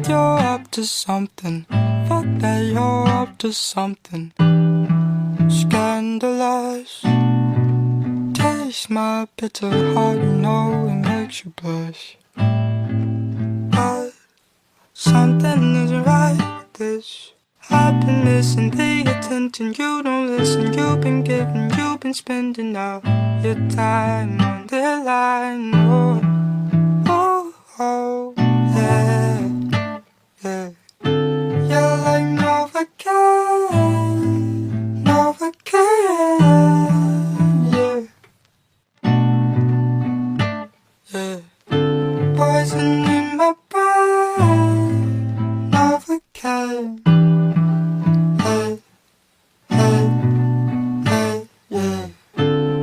you're up to something. Fuck that, you're up to something. Scandalous. Taste my bitter heart, you know it makes you blush. But something isn't right with this. I've been missing the attention. You don't listen, you've been giving, you've been spending all your time on the line. Oh, oh, oh, yeah.